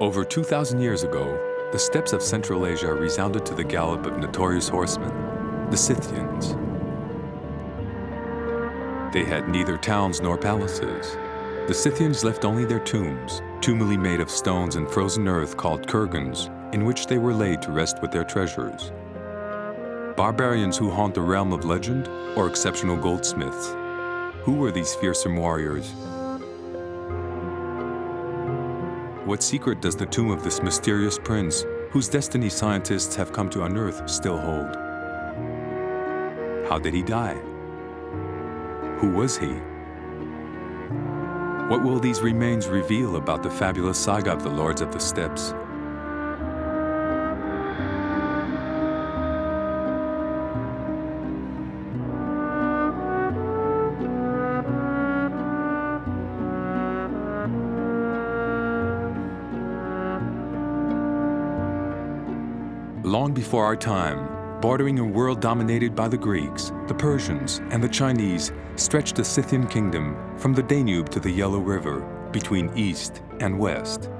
Over 2,000 years ago, the steppes of Central Asia resounded to the gallop of notorious horsemen, the Scythians. They had neither towns nor palaces. The Scythians left only their tombs, tumuli made of stones and frozen earth called kurgans, in which they were laid to rest with their treasures. Barbarians who haunt the realm of legend, or exceptional goldsmiths? Who were these fearsome warriors? What secret does the tomb of this mysterious prince, whose destiny scientists have come to unearth, still hold? How did he die? Who was he? What will these remains reveal about the fabulous saga of the Lords of the Steppes? Long before our time, bordering a world dominated by the Greeks, the Persians, and the Chinese, stretched the Scythian kingdom from the Danube to the Yellow River, between east and west.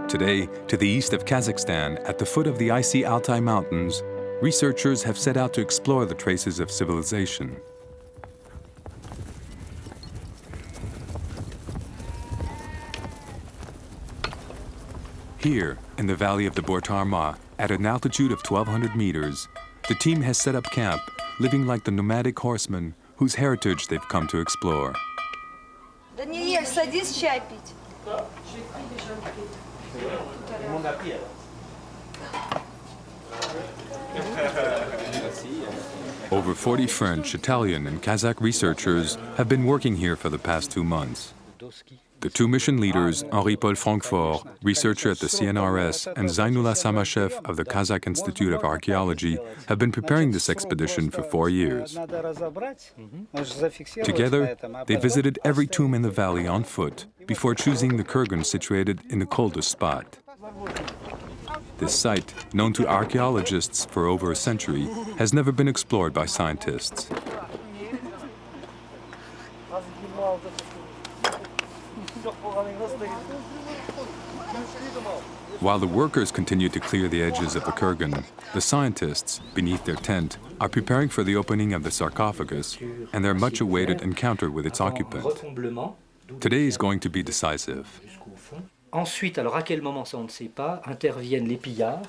Today, to the east of Kazakhstan, at the foot of the icy Altai Mountains, researchers have set out to explore the traces of civilization. Here, in the valley of the Bortarma, at an altitude of 1,200 meters, the team has set up camp, living like the nomadic horsemen whose heritage they've come to explore. Over 40 French, Italian, and Kazakh researchers have been working here for the past 2 months. The two mission leaders, Henri-Paul Francfort, researcher at the CNRS, and Zainullah Samashev of the Kazakh Institute of Archaeology, have been preparing this expedition for 4 years. Together, they visited every tomb in the valley on foot before choosing the kurgan situated in the coldest spot. This site, known to archaeologists for over a century, has never been explored by scientists. While the workers continue to clear the edges of the kurgan, the scientists, beneath their tent, are preparing for the opening of the sarcophagus and their much-awaited encounter with its occupant. Today is going to be decisive.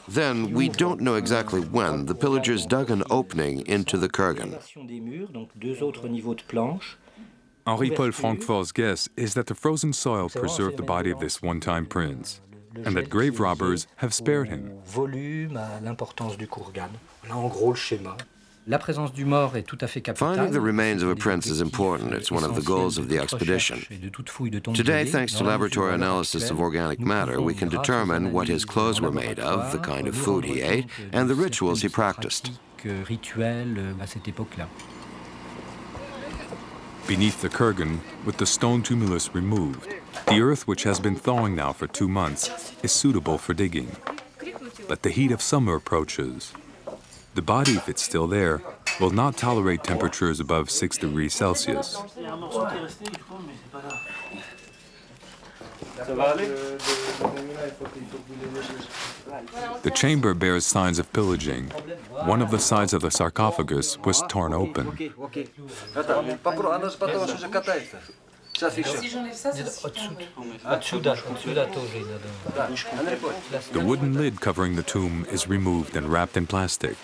Then, we don't know exactly when, the pillagers dug an opening into the kurgan. Henri-Paul Francfort's guess is that the frozen soil preserved the body of this one-time prince, and that grave robbers have spared him. Finding the remains of a prince is important. It's one of the goals of the expedition. Today, thanks to laboratory analysis of organic matter, we can determine what his clothes were made of, the kind of food he ate, and the rituals he practiced. Beneath the kurgan, with the stone tumulus removed, the earth, which has been thawing now for 2 months, is suitable for digging. But the heat of summer approaches. The body, if it's still there, will not tolerate temperatures above 6 degrees Celsius. The chamber bears signs of pillaging. One of the sides of the sarcophagus was torn open. The wooden lid covering the tomb is removed and wrapped in plastic.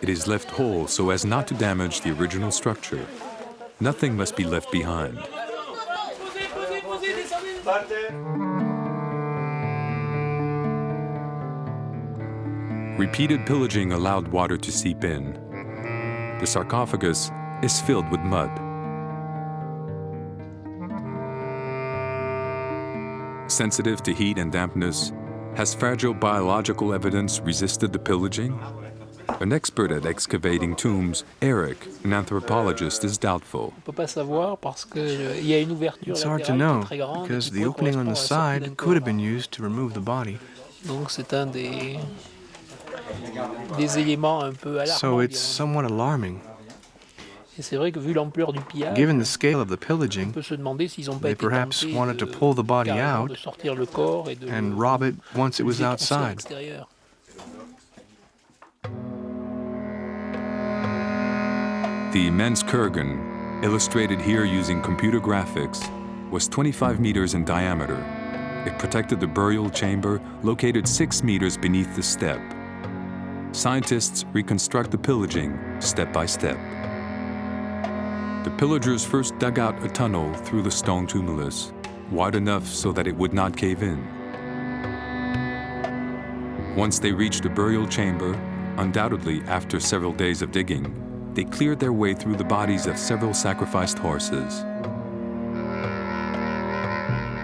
It is left whole so as not to damage the original structure. Nothing must be left behind. Repeated pillaging allowed water to seep in. The sarcophagus is filled with mud. Sensitive to heat and dampness, has fragile biological evidence resisted the pillaging? An expert at excavating tombs, Eric, an anthropologist, is doubtful. It's hard to know, because the opening on the side could have been used to remove the body. So it's somewhat alarming. Given the scale of the pillaging, they perhaps wanted to pull the body out and rob it once it was outside. The immense kurgan, illustrated here using computer graphics, was 25 meters in diameter. It protected the burial chamber located 6 meters beneath the steppe. Scientists reconstruct the pillaging step by step. The pillagers first dug out a tunnel through the stone tumulus, wide enough so that it would not cave in. Once they reached the burial chamber, undoubtedly after several days of digging, they cleared their way through the bodies of several sacrificed horses.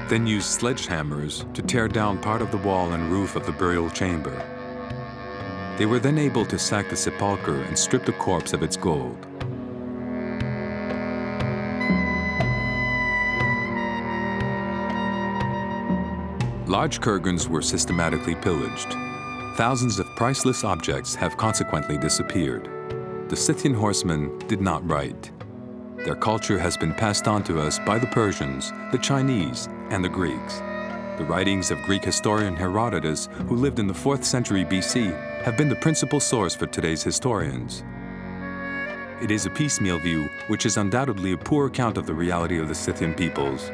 Then used sledgehammers to tear down part of the wall and roof of the burial chamber. They were then able to sack the sepulchre and strip the corpse of its gold. Large kurgans were systematically pillaged. Thousands of priceless objects have consequently disappeared. The Scythian horsemen did not write. Their culture has been passed on to us by the Persians, the Chinese, and the Greeks. The writings of Greek historian Herodotus, who lived in the 4th century BC, have been the principal source for today's historians. It is a piecemeal view, which is undoubtedly a poor account of the reality of the Scythian peoples.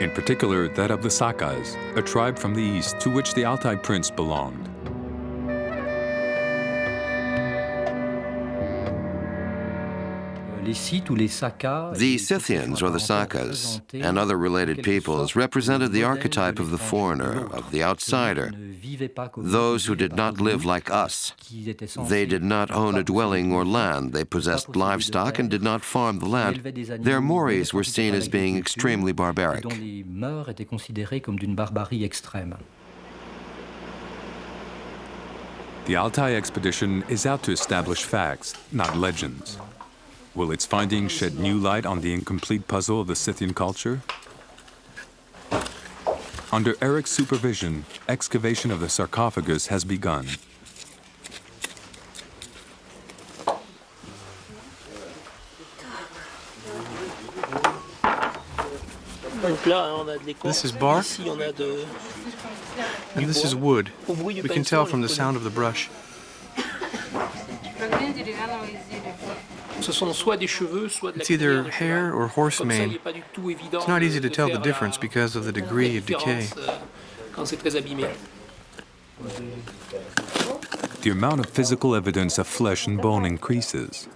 In particular, that of the Sakas, a tribe from the east to which the Altai prince belonged. The Scythians, or the Sakas, and other related peoples represented the archetype of the foreigner, of the outsider, those who did not live like us. They did not own a dwelling or land. They possessed livestock and did not farm the land. Their mores were seen as being extremely barbaric. The Altai expedition is out to establish facts, not legends. Will its findings shed new light on the incomplete puzzle of the Scythian culture? Under Eric's supervision, excavation of the sarcophagus has begun. This is bark, and this is wood. We can tell from the sound of the brush. It's either hair or horse mane. It's not easy to tell the difference because of the degree of decay. The amount of physical evidence of flesh and bone increases.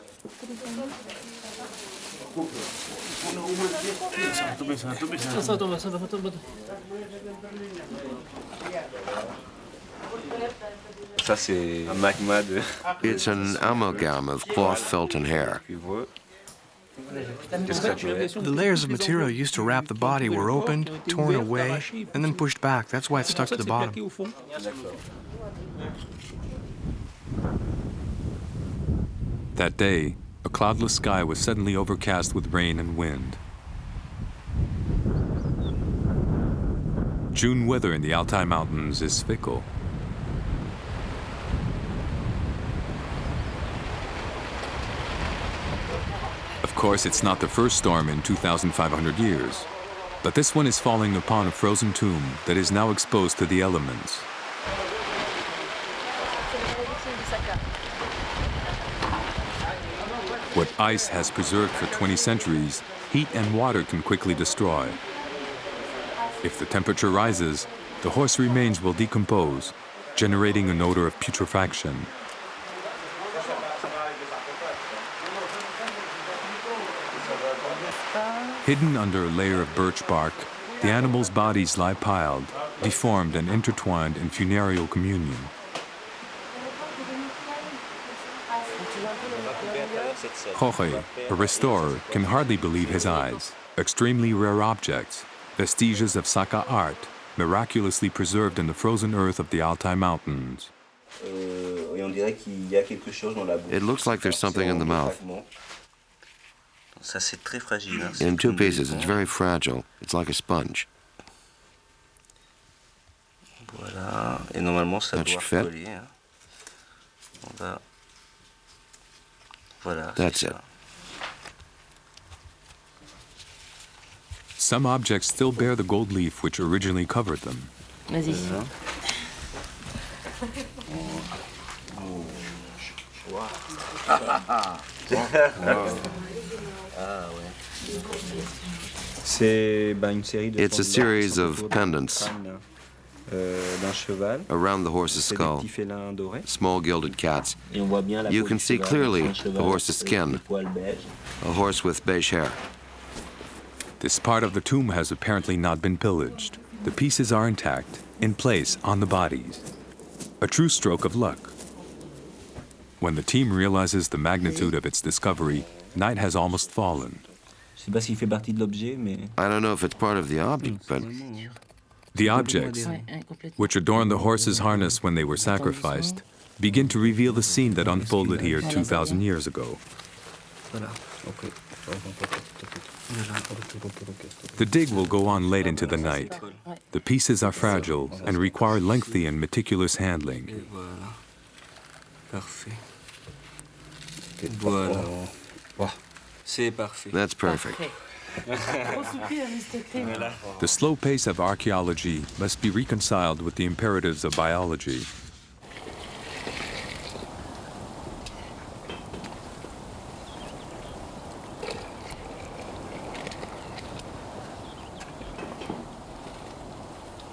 It's an amalgam of cloth, felt, and hair. The layers of material used to wrap the body were opened, torn away, and then pushed back. That's why it's stuck to the bottom. That day, a cloudless sky was suddenly overcast with rain and wind. June weather in the Altai Mountains is fickle. Of course, it's not the first storm in 2,500 years, but this one is falling upon a frozen tomb that is now exposed to the elements. What ice has preserved for 20 centuries, heat and water can quickly destroy. If the temperature rises, the horse remains will decompose, generating an odor of putrefaction. Hidden under a layer of birch bark, the animals' bodies lie piled, deformed and intertwined in funereal communion. Jorge, a restorer, can hardly believe his eyes. Extremely rare objects, vestiges of Saka art, miraculously preserved in the frozen earth of the Altai Mountains. It looks like there's something in the mouth. In two pieces, it's very fragile. It's like a sponge. That should fit. That's it. Some objects still bear the gold leaf which originally covered them. Vas-y. It's a series of pendants around the horse's skull, small gilded cats. You can see clearly the horse's skin, a horse with beige hair. This part of the tomb has apparently not been pillaged. The pieces are intact, in place on the bodies. A true stroke of luck. When the team realizes the magnitude of its discovery, night has almost fallen. I don't know if it's part of the object, but The objects, which adorn the horse's harness when they were sacrificed, begin to reveal the scene that unfolded here 2,000 years ago. The dig will go on late into the night. The pieces are fragile and require lengthy and meticulous handling. that's perfect. The slow pace of archaeology must be reconciled with the imperatives of biology.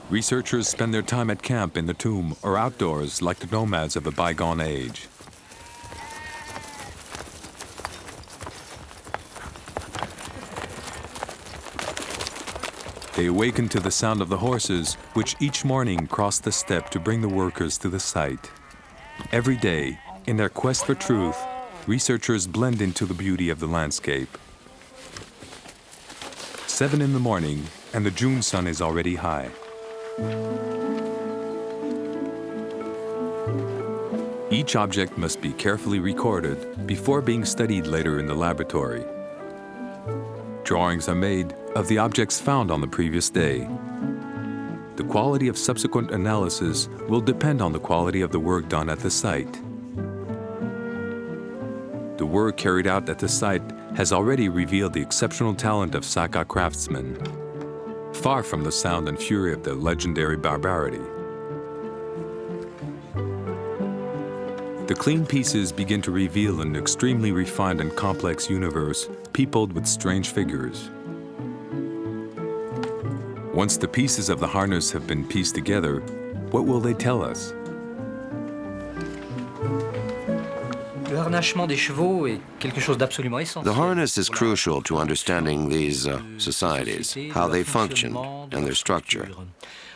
Researchers spend their time at camp in the tomb or outdoors like the nomads of a bygone age. They awaken to the sound of the horses, which each morning cross the steppe to bring the workers to the site. Every day, in their quest for truth, researchers blend into the beauty of the landscape. 7 in the morning, and the June sun is already high. Each object must be carefully recorded before being studied later in the laboratory. Drawings are made of the objects found on the previous day. The quality of subsequent analysis will depend on the quality of the work done at the site. The work carried out at the site has already revealed the exceptional talent of Saka craftsmen, far from the sound and fury of the legendary barbarity. The clean pieces begin to reveal an extremely refined and complex universe peopled with strange figures. Once the pieces of the harness have been pieced together, what will they tell us? The harness is crucial to understanding these societies, how they function, and their structure.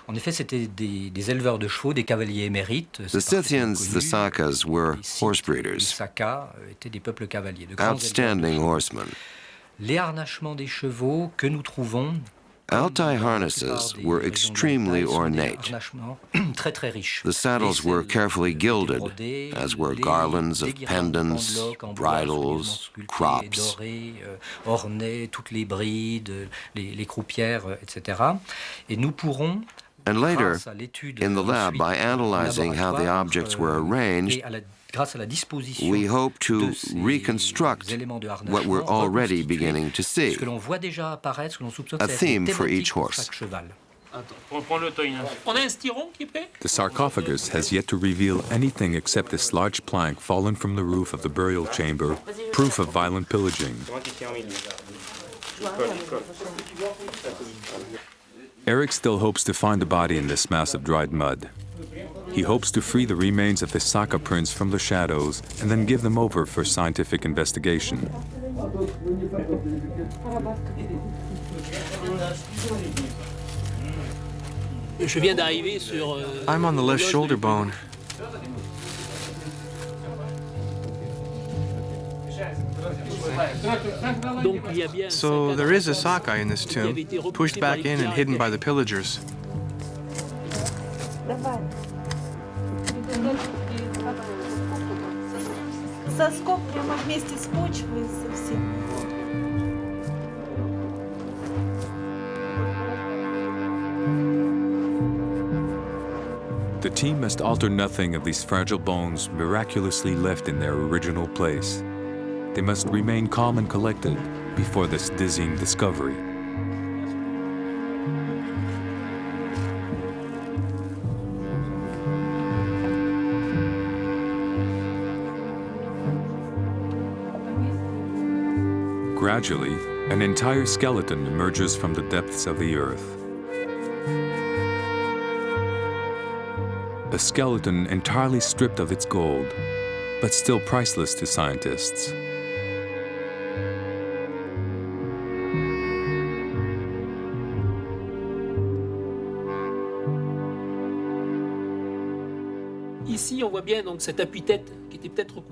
En effet, c'était des éleveurs de chevaux, des cavaliers émérites. The Scythians, the Sakas, were horse breeders, Les Sakas étaient des peuples cavaliers, de grands outstanding éleveurs. horsemen. Les harnachements des chevaux que nous trouvons Altai harnesses were extremely ornate. très riches. The saddles were carefully gilded, as were garlands of pendants, bridles, crops. Ornés, toutes les brides, les croupières, etc. Et nous pourrons, And later, in the lab, by analyzing how the objects were arranged, we hope to reconstruct what we're already beginning to see, a theme for each horse. The sarcophagus has yet to reveal anything except this large plank fallen from the roof of the burial chamber, proof of violent pillaging. Eric still hopes to find the body in this mass of dried mud. He hopes to free the remains of the Saka prints from the shadows and then give them over for scientific investigation. I'm on the left shoulder bone. So there is a Saka in this tomb, pushed back in and hidden by the pillagers. Соскоб прямо вместе с почвой совсем. The team must alter nothing of these fragile bones miraculously left in their original place. They must remain calm and collected before this dizzying discovery. Gradually, an entire skeleton emerges from the depths of the earth. A skeleton entirely stripped of its gold, but still priceless to scientists.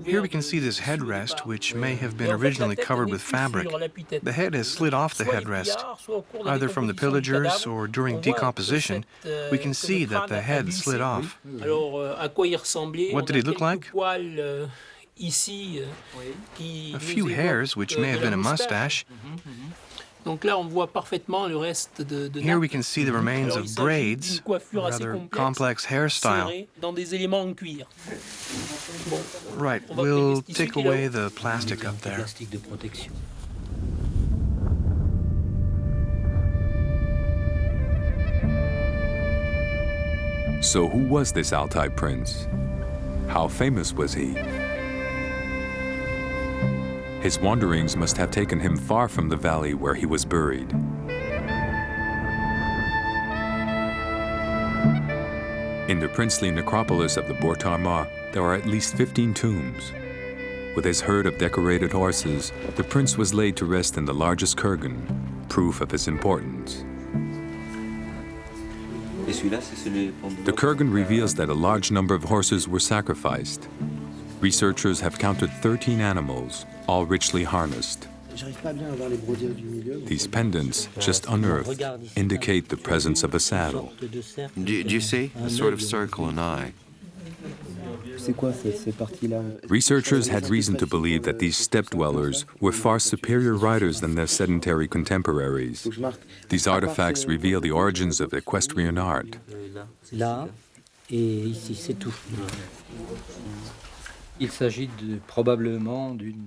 Here we can see this headrest, which may have been originally covered with fabric. The head has slid off the headrest, either from the pillagers or during decomposition. We can see that the head slid off. What did he look like? A few hairs, which may have been a mustache. Here we can see the remains of braids, a rather complex hairstyle. Right, we'll take away the plastic up there. So who was this Altai prince? How famous was he? His wanderings must have taken him far from the valley where he was buried. In the princely necropolis of the Bortarma, there are at least 15 tombs. With his herd of decorated horses, the prince was laid to rest in the largest kurgan, proof of his importance. The kurgan reveals that a large number of horses were sacrificed. Researchers have counted 13 animals, all richly harnessed. These pendants, just unearthed, indicate the presence of a saddle. Do you see? A sort of circle, an eye. Researchers had reason to believe that these steppe dwellers were far superior riders than their sedentary contemporaries. These artifacts reveal the origins of equestrian art.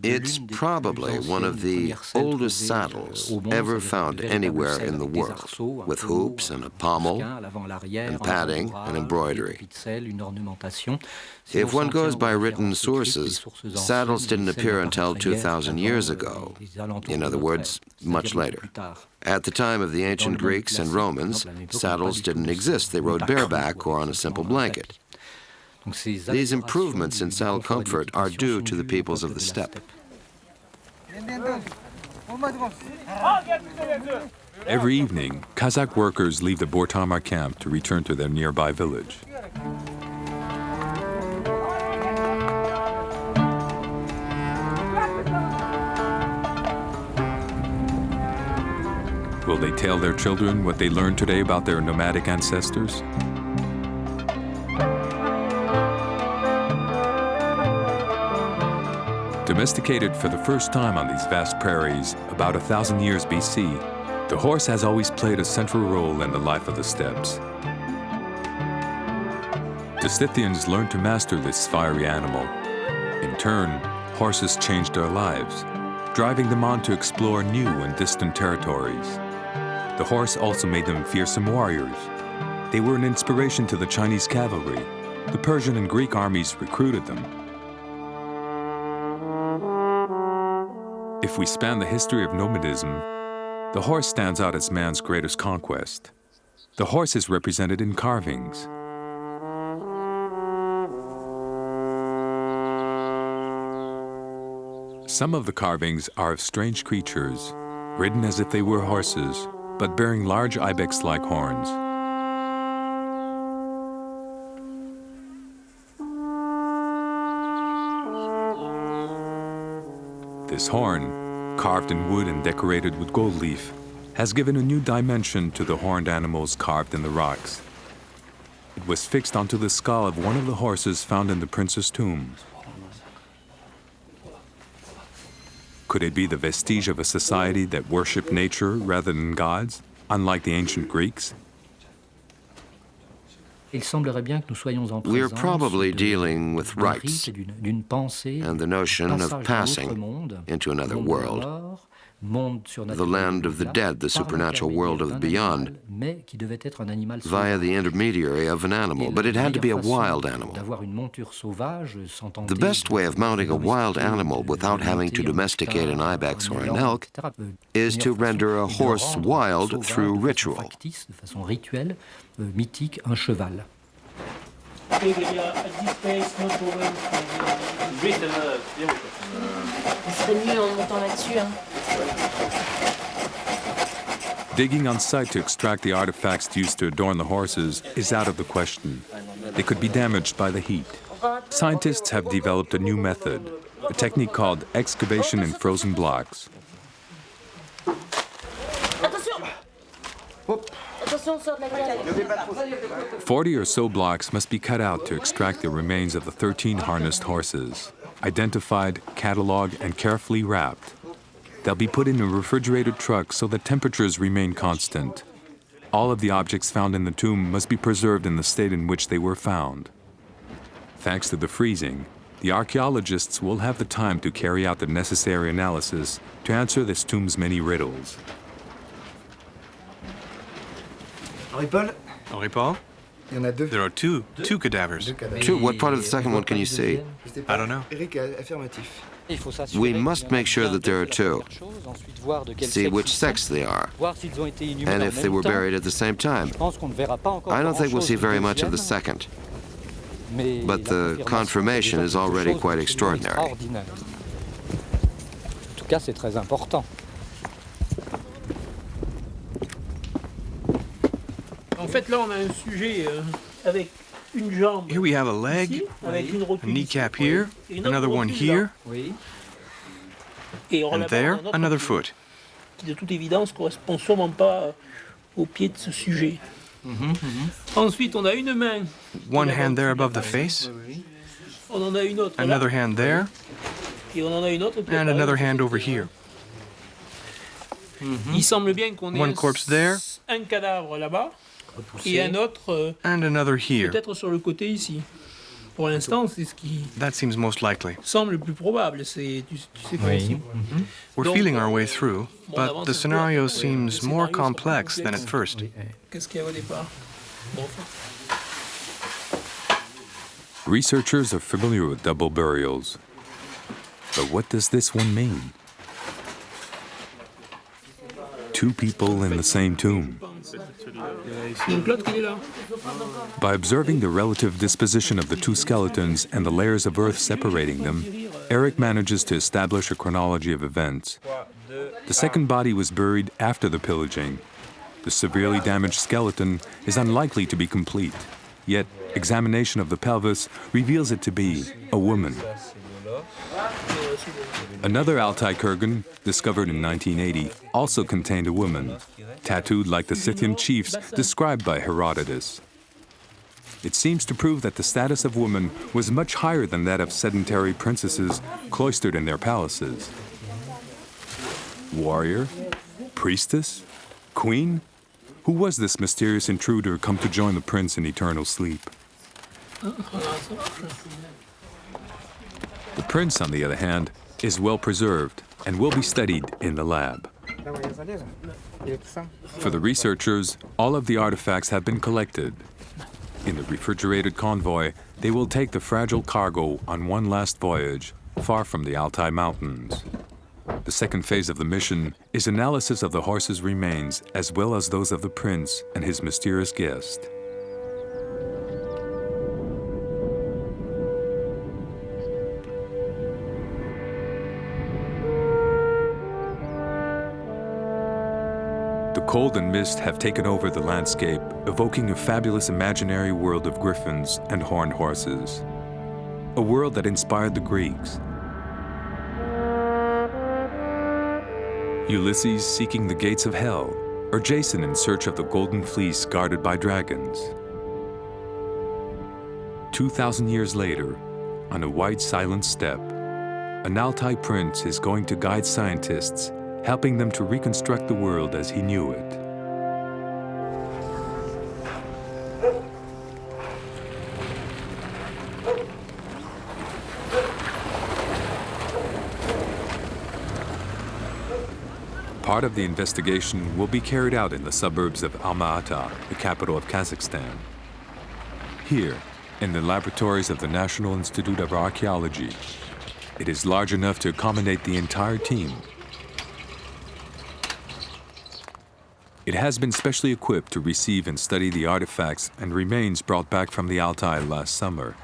It's probably one of the oldest saddles ever found anywhere in the world, with hoops and a pommel, and padding and embroidery. If one goes by written sources, saddles didn't appear until 2,000 years ago, in other words, much later. At the time of the ancient Greeks and Romans, saddles didn't exist. They rode bareback or on a simple blanket. These improvements in saddle comfort are due to the peoples of the steppe. Every evening, Kazakh workers leave the Bortarma camp to return to their nearby village. Will they tell their children what they learned today about their nomadic ancestors? Domesticated for the first time on these vast prairies about 1,000 years BC, the horse has always played a central role in the life of the steppes. The Scythians learned to master this fiery animal. In turn, horses changed their lives, driving them on to explore new and distant territories. The horse also made them fearsome warriors. They were an inspiration to the Chinese cavalry. The Persian and Greek armies recruited them. If we span the history of nomadism, the horse stands out as man's greatest conquest. The horse is represented in carvings. Some of the carvings are of strange creatures, ridden as if they were horses, but bearing large ibex-like horns. This horn, carved in wood and decorated with gold leaf, has given a new dimension to the horned animals carved in the rocks. It was fixed onto the skull of one of the horses found in the prince's tomb. Could it be the vestige of a society that worshipped nature rather than gods, unlike the ancient Greeks? We are probably dealing with rites and the notion of passing into another world, the land of the dead, the supernatural world of the beyond, via the intermediary of an animal, but it had to be a wild animal. The best way of mounting a wild animal without having to domesticate an ibex or an elk is to render a horse wild through ritual. Digging on site to extract the artifacts used to adorn the horses is out of the question. They could be damaged by the heat. Scientists have developed a new method, a technique called excavation in frozen blocks. 40 or so blocks must be cut out to extract the remains of the 13 harnessed horses, identified, catalogued, and carefully wrapped. They'll be put in a refrigerated truck so that temperatures remain constant. All of the objects found in the tomb must be preserved in the state in which they were found. Thanks to the freezing, the archaeologists will have the time to carry out the necessary analysis to answer this tomb's many riddles. Henri-Paul? There are two cadavers. Two? What part of the second one can you see? I don't know. We must make sure that there are two. See which sex they are, and if they were buried at the same time. I don't think we'll see very much of the second, but the confirmation is already quite extraordinary. Here we have a leg, a kneecap here, another one here, and there, another foot. De toute évidence, correspond sûrement pas au pied de ce sujet. Ensuite, on a une main. One hand there above the face, On en a une autre là. another hand there, Et on en a une autre. and another hand over here. Il semble bien qu'on ait One corpse there, un cadavre là-bas et un autre and another here. peut-être sur le côté ici. Pour l'instant, c'est ce qui That seems most likely. semble le plus probable. C'est, tu sais comment c'est. We're feeling our way through, but the scenario seems more complex than at first. Qu'est-ce qu'il y a au départ? Bon. Researchers are familiar with double burials. But what does this one mean? Two people in the same tomb. Il y a une clotte qui est là. By observing the relative disposition of the two skeletons and the layers of earth separating them, Eric manages to establish a chronology of events. The second body was buried after the pillaging. The severely damaged skeleton is unlikely to be complete, yet examination of the pelvis reveals it to be a woman. Another Altai kurgan, discovered in 1980, also contained a woman, tattooed like the Scythian chiefs described by Herodotus. It seems to prove that the status of woman was much higher than that of sedentary princesses cloistered in their palaces. Warrior? Priestess? Queen? Who was this mysterious intruder come to join the prince in eternal sleep? The prince, on the other hand, is well preserved and will be studied in the lab. For the researchers, all of the artifacts have been collected. In the refrigerated convoy, they will take the fragile cargo on one last voyage, far from the Altai Mountains. The second phase of the mission is analysis of the horse's remains, as well as those of the prince and his mysterious guest. The cold and mist have taken over the landscape, evoking a fabulous imaginary world of griffins and horned horses. A world that inspired the Greeks. Ulysses seeking the gates of hell, or Jason in search of the golden fleece guarded by dragons. 2,000 years later, on a white silent steppe, an Altai prince is going to guide scientists, helping them to reconstruct the world as he knew it. part of the investigation will be carried out in the suburbs of Alma-Ata, the capital of Kazakhstan. Here, in the laboratories of the National Institute of Archaeology, it is large enough to accommodate the entire team. It has been specially equipped to receive and study the artifacts and remains brought back from the Altai last summer.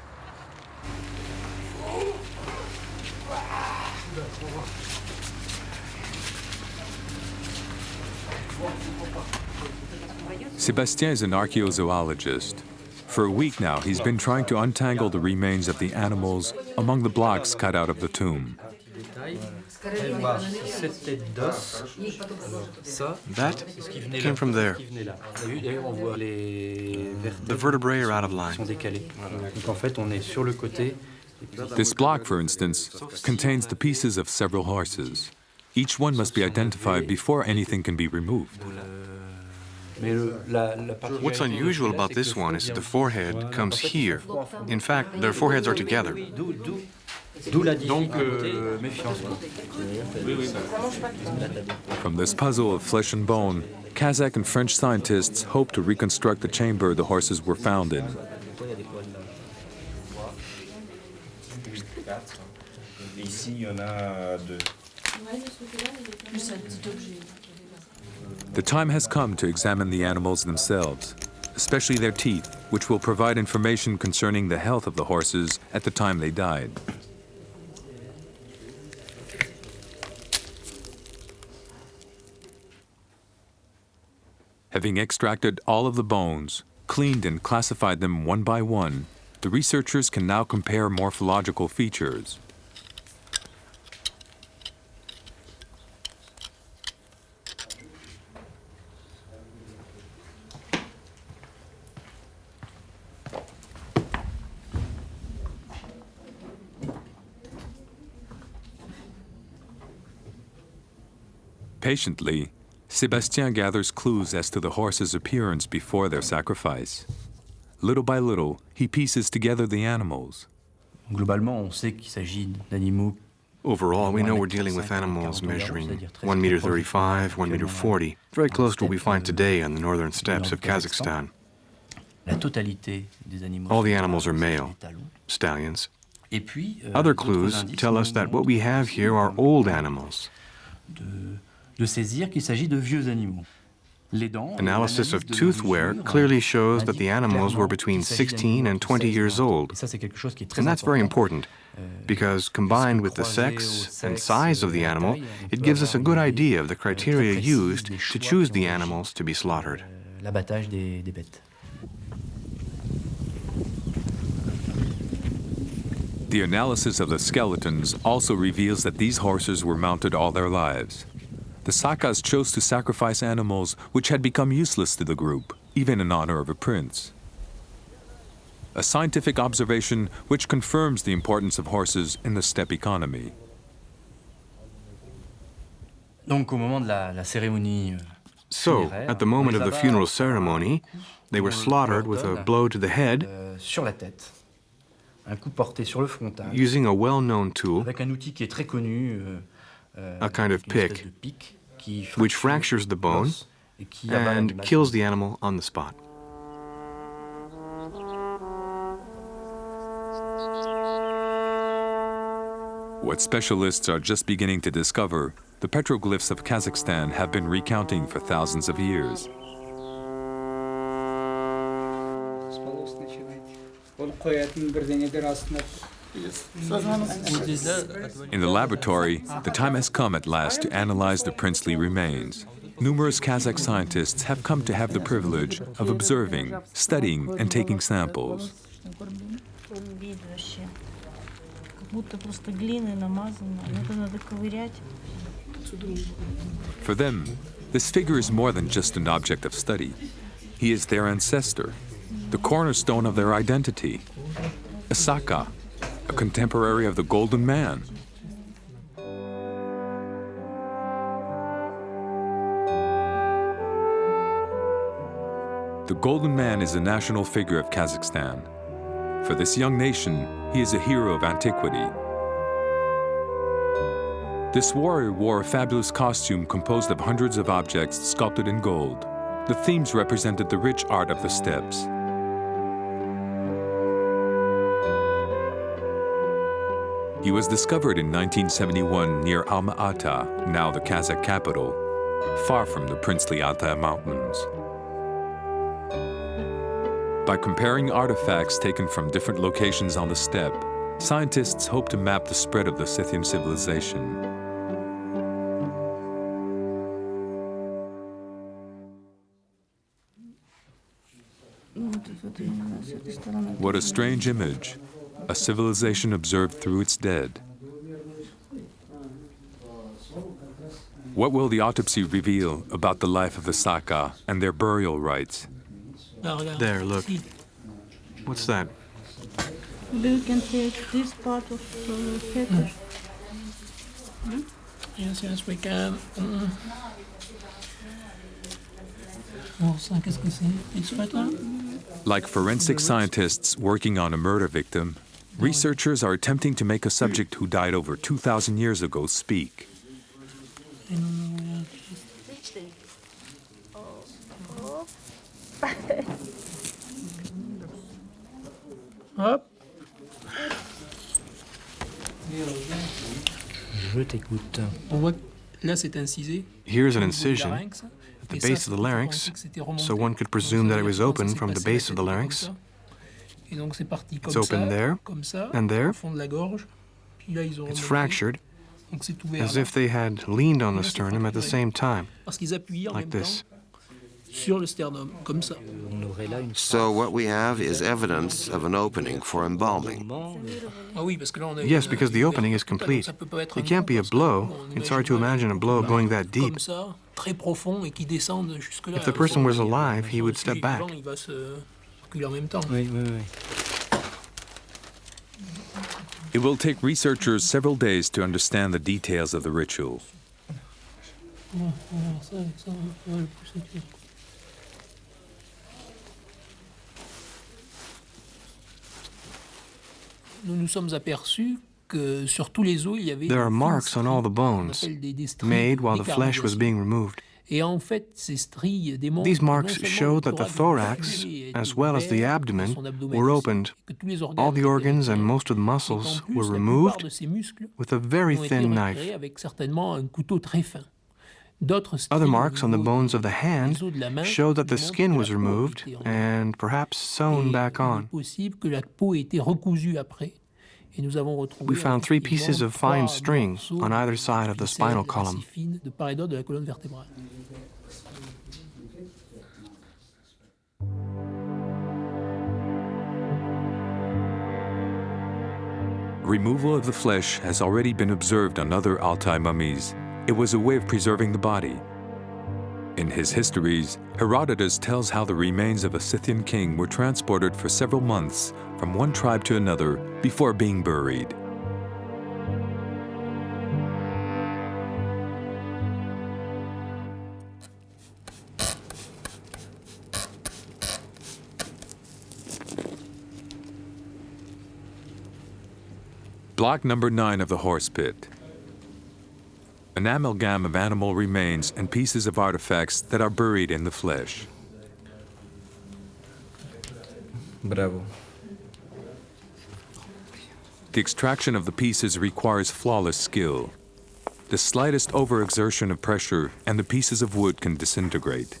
Sébastien is an archaeozoologist. For a week now, he's been trying to untangle the remains of the animals among the blocks cut out of the tomb. That came from there. The vertebrae are out of line. This block, for instance, contains the pieces of several horses. Each one must be identified before anything can be removed. What's unusual about this one is that the forehead comes here. In fact, their foreheads are together. From this puzzle of flesh and bone, Kazakh and French scientists hope to reconstruct the chamber the horses were found in. The time has come to examine the animals themselves, especially their teeth, which will provide information concerning the health of the horses at the time they died. Having extracted all of the bones, cleaned and classified them one by one, the researchers can now compare morphological features. Patiently, Sébastien gathers clues as to the horse's appearance before their sacrifice. Little by little, he pieces together the animals. Overall, we know we're dealing with animals measuring 1 meter 35, 1 meter 40, very close to what we find today on the northern steppes of Kazakhstan. All the animals are male, stallions. Other clues tell us that what we have here are old animals. Analysis of tooth wear clearly shows that the animals were between 16 and 20 years old. And that's very important, because combined with the sex and size of the animal, it gives us a good idea of the criteria used to choose the animals to be slaughtered. The analysis of the skeletons also reveals that these horses were mounted all their lives. The Sakas chose to sacrifice animals which had become useless to the group, even in honor of a prince. A scientific observation which confirms the importance of horses in the steppe economy. So, at the moment of the funeral ceremony, they were slaughtered with a blow to the head, using a well-known tool, a kind of pick, which fractures the bone and kills the animal on the spot. What specialists are just beginning to discover, the petroglyphs of Kazakhstan have been recounting for thousands of years. In the laboratory, the time has come at last to analyze the princely remains. Numerous Kazakh scientists have come to have the privilege of observing, studying, and taking samples. For them, this figure is more than just an object of study. He is their ancestor, the cornerstone of their identity, a Saka, a contemporary of the Golden Man. The Golden Man is a national figure of Kazakhstan. For this young nation, he is a hero of antiquity. This warrior wore a fabulous costume composed of hundreds of objects sculpted in gold. The themes represented the rich art of the steppes. He was discovered in 1971 near Alma-Ata, now the Kazakh capital, far from the princely Altai Mountains. By comparing artifacts taken from different locations on the steppe, scientists hope to map the spread of the Scythian civilization. What a strange image. A civilization observed through its dead. What will the autopsy reveal about the life of the Saka and their burial rites? There, look. What's that? You can take this part of feather. Yes, we can. Oh, ça, qu'est-ce que c'est? It's feather? Like forensic scientists working on a murder victim, researchers are attempting to make a subject who died over 2,000 years ago speak. Hop. Je t'écoute. On voit que là, c'est incisé. Here's an incision at the base of the larynx, so one could presume that it was open from the base of the larynx. It's open there and there. It's fractured, as if they had leaned on the sternum at the same time, like this. So what we have is evidence of an opening for embalming. Yes, because the opening is complete. It can't be a blow. It's hard to imagine a blow going that deep. If the person was alive, he would step back. It will take researchers several days to understand the details of the ritual. There are marks on all the bones, made while the flesh was being removed. These marks show that the thorax, as well as the abdomen, were opened. All the organs and most of the muscles were removed with a very thin knife. Other marks on the bones of the hand show that the skin was removed and perhaps sewn back on. We found 3 pieces of fine string on either side of the spinal column. Removal of the flesh has already been observed on other Altai mummies. It was a way of preserving the body. In his histories, Herodotus tells how the remains of a Scythian king were transported for several months from one tribe to another before being buried. Block number 9 of the horse pit. An amalgam of animal remains and pieces of artifacts that are buried in the flesh. Bravo. The extraction of the pieces requires flawless skill. The slightest overexertion of pressure and the pieces of wood can disintegrate.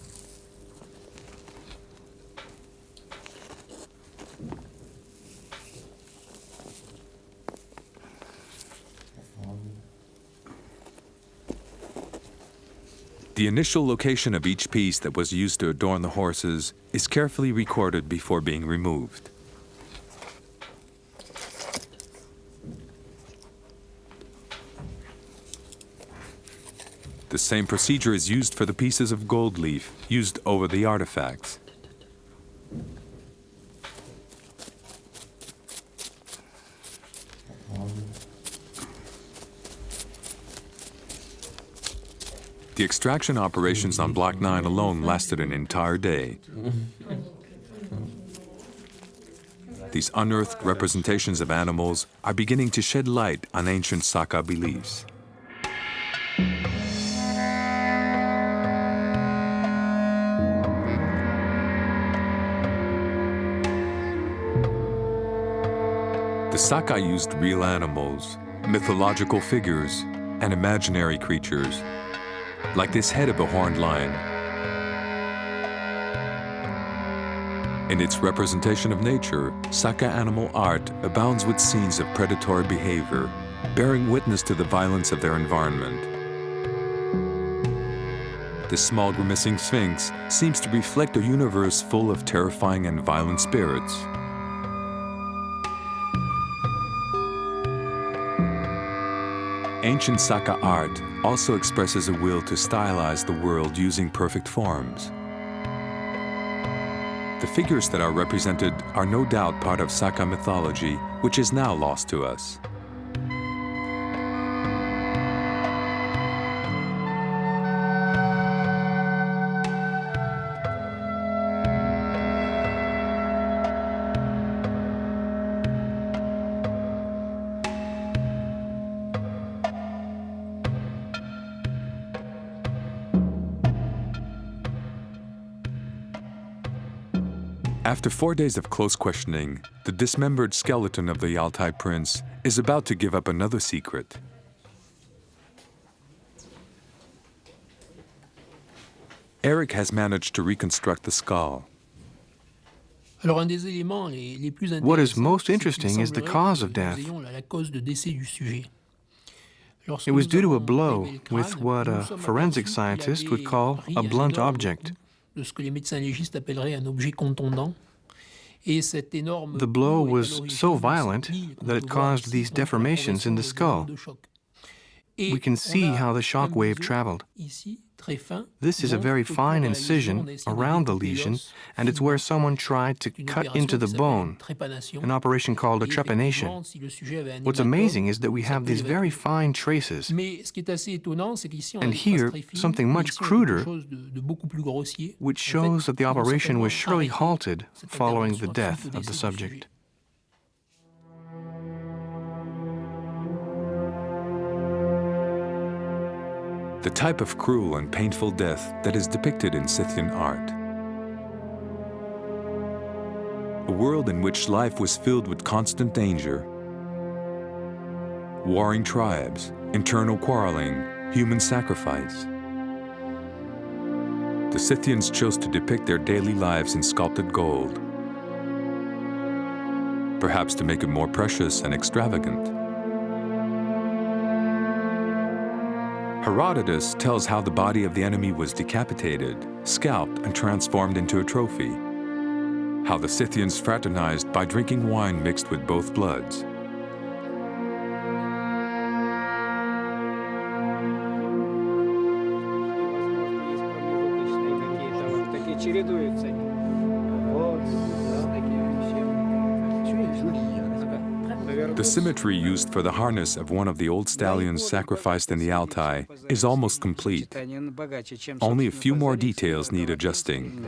The initial location of each piece that was used to adorn the horses is carefully recorded before being removed. The same procedure is used for the pieces of gold leaf used over the artifacts. The extraction operations on Block 9 alone lasted an entire day. These unearthed representations of animals are beginning to shed light on ancient Saka beliefs. The Saka used real animals, mythological figures, and imaginary creatures, like this head of a horned lion. In its representation of nature, Saka animal art abounds with scenes of predatory behavior, bearing witness to the violence of their environment. This small grimacing sphinx seems to reflect a universe full of terrifying and violent spirits. Ancient Saka art also expresses a will to stylize the world using perfect forms. The figures that are represented are no doubt part of Saka mythology, which is now lost to us. After 4 days of close questioning, the dismembered skeleton of the Altai prince is about to give up another secret. Eric has managed to reconstruct the skull. What is most interesting is the cause of death. It was due to a blow with what a forensic scientist would call a blunt object. De ce que les médecins légistes appelleraient un objet contondant. The blow was so violent that it caused these deformations in the skull. We can see how the shock wave traveled. This is a very fine incision around the lesion, and it's where someone tried to cut into the bone, an operation called a trepanation. What's amazing is that we have these very fine traces, and here, something much cruder, which shows that the operation was surely halted following the death of the subject. The type of cruel and painful death that is depicted in Scythian art. A world in which life was filled with constant danger, warring tribes, internal quarreling, human sacrifice. The Scythians chose to depict their daily lives in sculpted gold, perhaps to make it more precious and extravagant. Herodotus tells how the body of the enemy was decapitated, scalped, and transformed into a trophy. How the Scythians fraternized by drinking wine mixed with both bloods. The symmetry used for the harness of one of the old stallions sacrificed in the Altai is almost complete. Only a few more details need adjusting.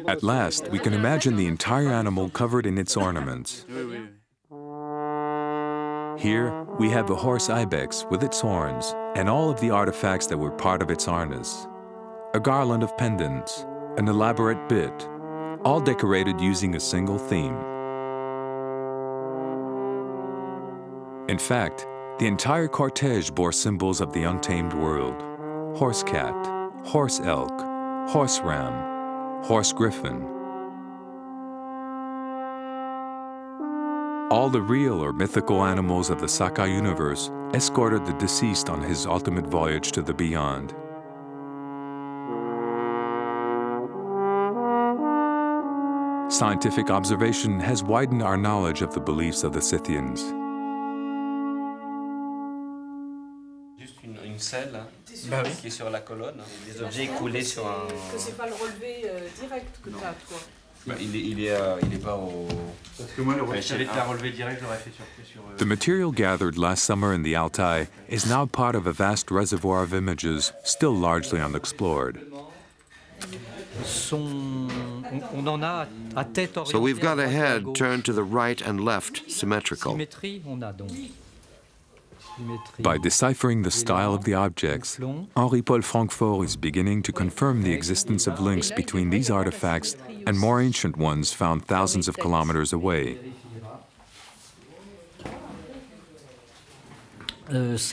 At last, we can imagine the entire animal covered in its ornaments. Here, we have a horse ibex with its horns and all of the artifacts that were part of its harness. A garland of pendants, an elaborate bit, all decorated using a single theme. In fact, the entire cortege bore symbols of the untamed world: horse cat, horse elk, horse ram, horse griffin. All the real or mythical animals of the Saka universe escorted the deceased on his ultimate voyage to the beyond. Scientific observation has widened our knowledge of the beliefs of the Scythians. Juste une selle qui est sur la colonne, des objets coulés sur un. Que c'est pas le relevé direct que tu as, toi. Il est pas au. Parce que moi le relevé. J'avais fait un relevé direct, j'aurais fait sur. The material gathered last summer in the Altai is now part of a vast reservoir of images still largely unexplored. So we've got a head turned to the right and left, symmetrical. By deciphering the style of the objects, Henri-Paul Francfort is beginning to confirm the existence of links between these artifacts and more ancient ones found thousands of kilometers away. This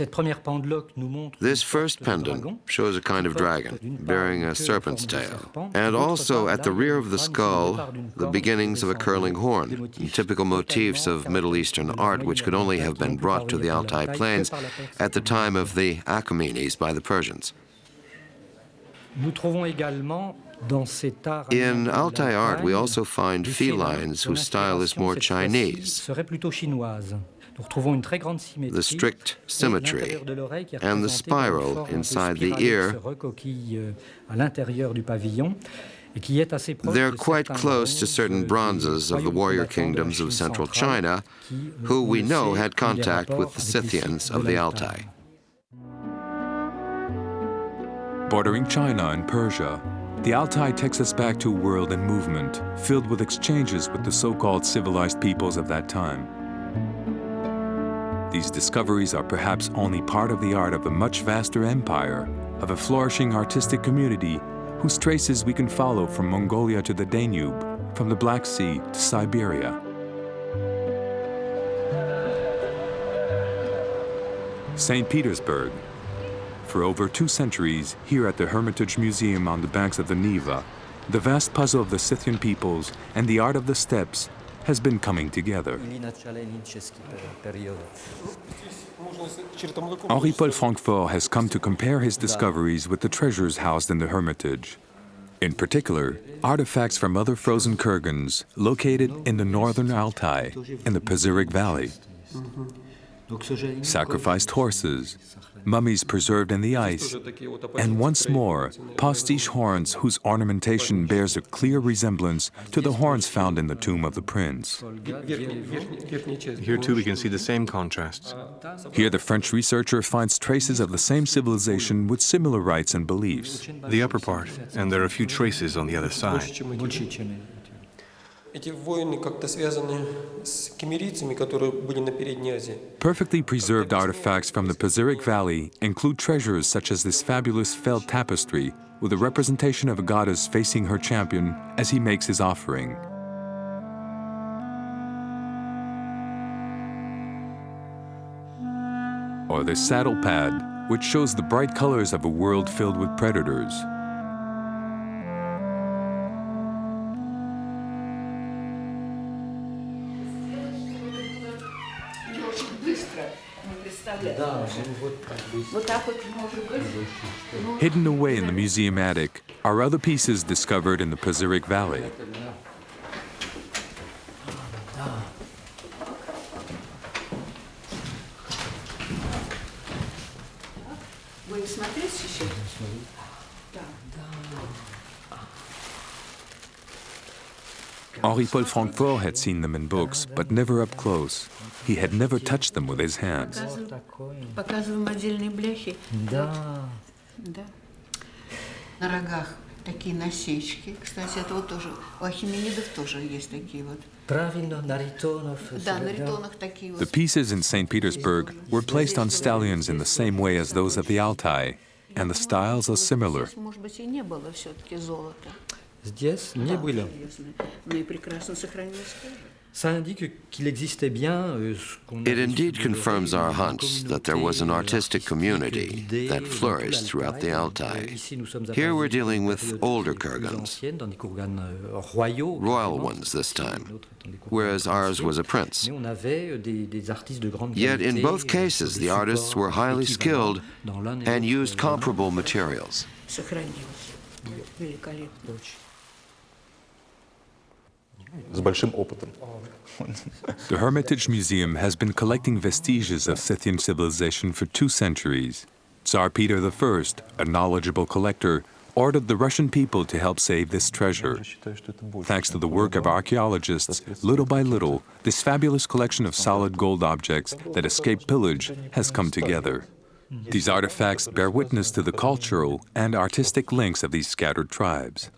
first pendant shows a kind of dragon bearing a serpent's tail, and also at the rear of the skull, the beginnings of a curling horn, typical motifs of Middle Eastern art which could only have been brought to the Altai plains at the time of the Achaemenid by the Persians. In Altai art, we also find felines whose style is more Chinese. The strict symmetry and the spiral inside the ear, they're quite close to certain bronzes of the warrior kingdoms of central China, who we know had contact with the Scythians of the Altai. Bordering China and Persia, the Altai takes us back to a world in movement, filled with exchanges with the so-called civilized peoples of that time. These discoveries are perhaps only part of the art of a much vaster empire, of a flourishing artistic community whose traces we can follow from Mongolia to the Danube, from the Black Sea to Siberia. St. Petersburg. For over 2 centuries, here at the Hermitage Museum on the banks of the Neva, the vast puzzle of the Scythian peoples and the art of the steppes has been coming together. Henri-Paul Francfort has come to compare his discoveries with the treasures housed in the Hermitage. In particular, artifacts from other frozen kurgans located in the northern Altai, in the Pazyryk Valley. Sacrificed horses, mummies preserved in the ice, and once more, pastiche horns whose ornamentation bears a clear resemblance to the horns found in the tomb of the prince. Here too we can see the same contrasts. Here the French researcher finds traces of the same civilization with similar rites and beliefs. The upper part, and there are a few traces on the other side. Perfectly preserved artifacts from the Pazyryk Valley include treasures such as this fabulous felt tapestry with a representation of a goddess facing her champion as he makes his offering. Or this saddle pad, which shows the bright colors of a world filled with predators. Hidden away in the museum attic are other pieces discovered in the Pazyryk Valley. Henri-Paul Francfort had seen them in books, but never up close. He had never touched them with his hands. Показываем отдельные бляхи. Да. На рогах такие насечки. Кстати, это вот тоже у ахеменидов тоже есть такие вот. Правильно, на ритонах. Да, на ритонах такие вот. The pieces in St. Petersburg were placed on stallions in the same way as those of the Altai, and the styles are similar. Может быть, и не было все-таки золота. Здесь не было. Но и прекрасно сохранилось тоже. It indeed confirms our hunch that there was an artistic community that flourished throughout the Altai. Here we're dealing with older kurgans, royal ones this time, whereas ours was a prince. Yet in both cases, the artists were highly skilled and used comparable materials. The Hermitage Museum has been collecting vestiges of Scythian civilization for 2 centuries. Tsar Peter I, a knowledgeable collector, ordered the Russian people to help save this treasure. Thanks to the work of archaeologists, little by little, this fabulous collection of solid gold objects that escaped pillage has come together. These artifacts bear witness to the cultural and artistic links of these scattered tribes.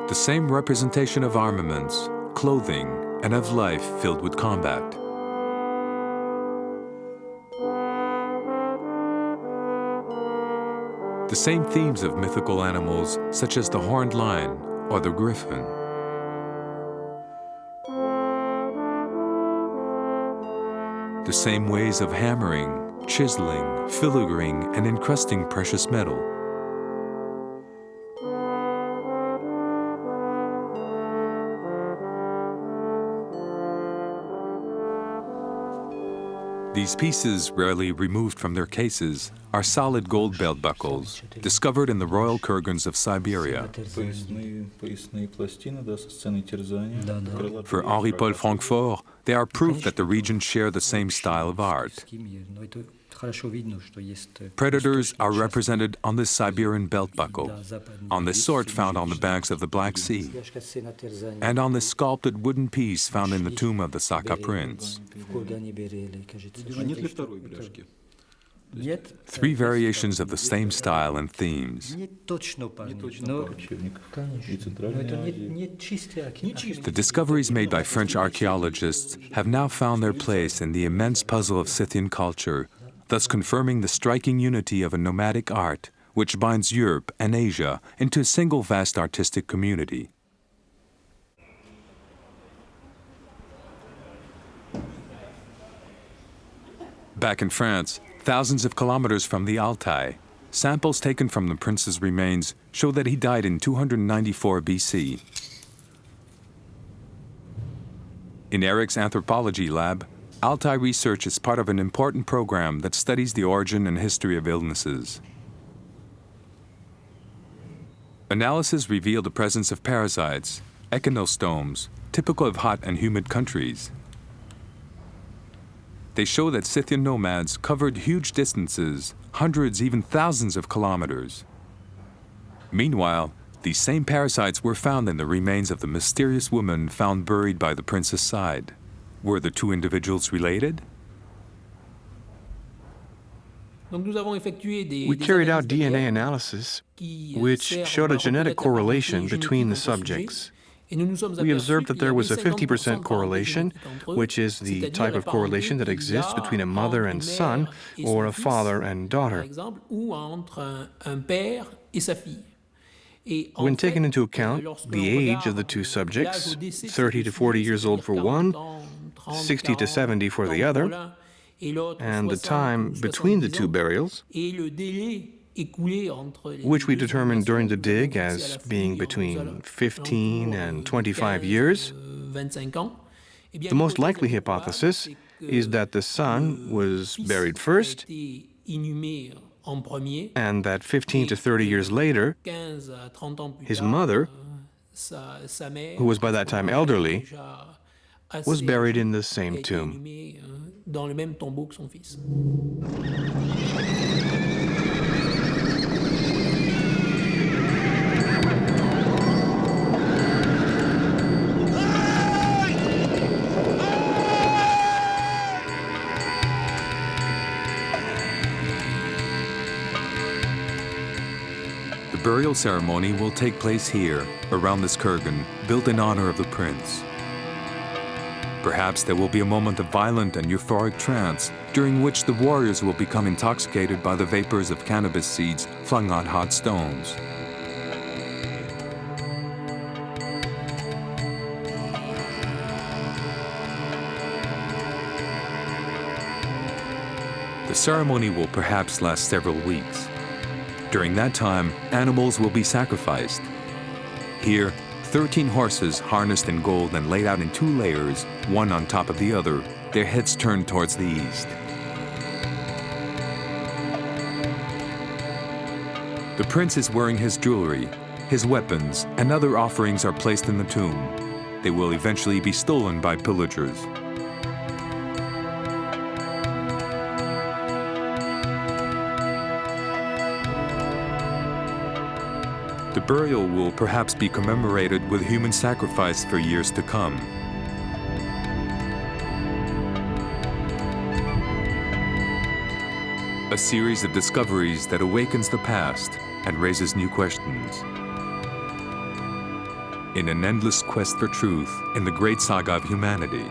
The same representation of armaments, clothing, and of life filled with combat. The same themes of mythical animals, such as the horned lion or the griffin. The same ways of hammering, chiseling, filigreeing, and encrusting precious metal. These pieces, rarely removed from their cases, are solid gold belt buckles, discovered in the royal kurgans of Siberia. For Henri-Paul Francfort, they are proof that the regions share the same style of art. Predators are represented on this Siberian belt buckle, on this sword found on the banks of the Black Sea, and on this sculpted wooden piece found in the tomb of the Saka prince. Three variations of the same style and themes. The discoveries made by French archaeologists have now found their place in the immense puzzle of Scythian culture, thus confirming the striking unity of a nomadic art which binds Europe and Asia into a single vast artistic community. Back in France, thousands of kilometers from the Altai, samples taken from the prince's remains show that he died in 294 BC. In Eric's anthropology lab, Altai research is part of an important program that studies the origin and history of illnesses. Analysis revealed the presence of parasites, echinostomes, typical of hot and humid countries. They show that Scythian nomads covered huge distances, hundreds, even thousands of kilometers. Meanwhile, these same parasites were found in the remains of the mysterious woman found buried by the prince's side. Were the two individuals related? We carried out DNA analysis, which showed a genetic correlation between the subjects. We observed that there was a 50% correlation, which is the type of correlation that exists between a mother and son or a father and daughter. When taken into account the age of the two subjects, 30 to 40 years old for one, 60 to 70 for the other, and the time between the two burials, which we determined during the dig as being between 15 and 25 years, the most likely hypothesis is that the son was buried first, and that 15 to 30 years later, his mother, who was by that time elderly, was buried in the same tomb. The burial ceremony will take place here, around this kurgan, built in honor of the prince. Perhaps there will be a moment of violent and euphoric trance, during which the warriors will become intoxicated by the vapors of cannabis seeds flung on hot stones. The ceremony will perhaps last several weeks. During that time, animals will be sacrificed. Here, 13 horses harnessed in gold and laid out in 2 layers, one on top of the other, their heads turned towards the east. The prince is wearing his jewelry, his weapons, and other offerings are placed in the tomb. They will eventually be stolen by pillagers. The burial will perhaps be commemorated with human sacrifice for years to come. A series of discoveries that awakens the past and raises new questions. In an endless quest for truth in the great saga of humanity,